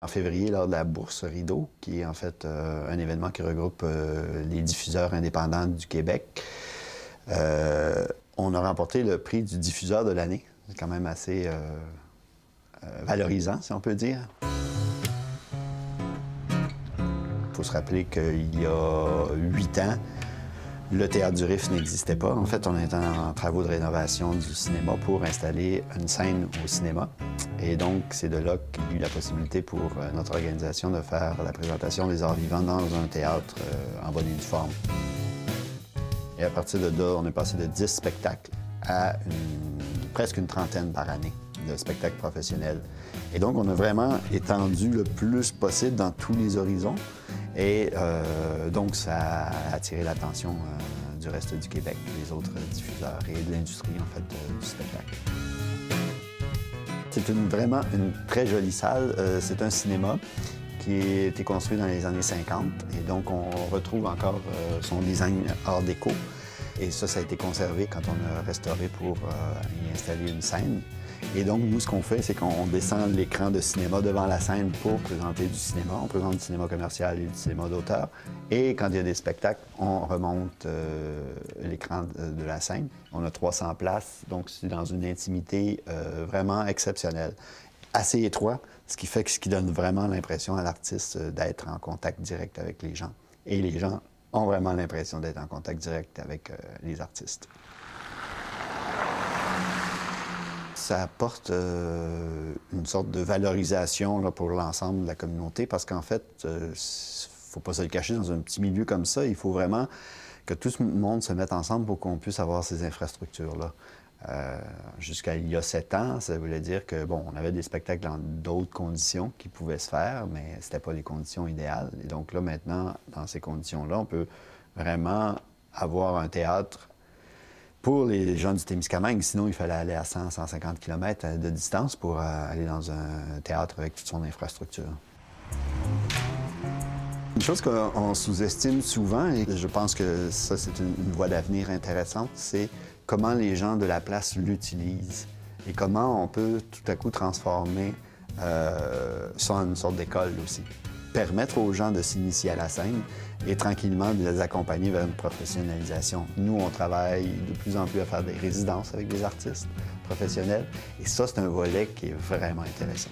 En février, lors de la Bourse Rideau, qui est en fait un événement qui regroupe les diffuseurs indépendants du Québec, on a remporté le prix du diffuseur de l'année. C'est quand même assez valorisant, si on peut dire. Il faut se rappeler qu'il y a 8 ans, le Théâtre du Riff n'existait pas. En fait, on était en travaux de rénovation du cinéma pour installer une scène au cinéma. Et donc, c'est de là qu'il y a eu la possibilité pour notre organisation de faire la présentation des arts vivants dans un théâtre en bonne et due forme. Et à partir de là, on est passé de 10 spectacles à presque une trentaine par année de spectacles professionnels. Et donc, on a vraiment étendu le plus possible dans tous les horizons. Et donc, ça a attiré l'attention du reste du Québec, des autres diffuseurs et de l'industrie, en fait, du spectacle. C'est vraiment une très jolie salle. C'est un cinéma qui a été construit dans les années 50. Et donc, on retrouve encore son design art déco. Et ça a été conservé quand on a restauré pour y installer une scène. Et donc, nous, ce qu'on fait, c'est qu'on descend l'écran de cinéma devant la scène pour présenter du cinéma. On présente du cinéma commercial et du cinéma d'auteur. Et quand il y a des spectacles, on remonte l'écran de la scène. On a 300 places, donc c'est dans une intimité vraiment exceptionnelle. Assez étroit, ce qui donne vraiment l'impression à l'artiste d'être en contact direct avec les gens. Et les gens ont vraiment l'impression d'être en contact direct avec les artistes. Ça apporte une sorte de valorisation là, pour l'ensemble de la communauté parce qu'en fait, il ne faut pas se le cacher, dans un petit milieu comme ça, il faut vraiment que tout le monde se mette ensemble pour qu'on puisse avoir ces infrastructures-là. Jusqu'à il y a 7 ans, ça voulait dire que, bon, on avait des spectacles dans d'autres conditions qui pouvaient se faire, mais c'était pas les conditions idéales. Et donc là, maintenant, dans ces conditions-là, on peut vraiment avoir un théâtre pour les gens du Témiscamingue. Sinon, il fallait aller à 100-150 km de distance pour aller dans un théâtre avec toute son infrastructure. Une chose qu'on sous-estime souvent, et je pense que ça, c'est une voie d'avenir intéressante, c'est comment les gens de la place l'utilisent et comment on peut tout à coup transformer ça en une sorte d'école aussi. Permettre aux gens de s'initier à la scène et tranquillement de les accompagner vers une professionnalisation. Nous, on travaille de plus en plus à faire des résidences avec des artistes professionnels et ça, c'est un volet qui est vraiment intéressant.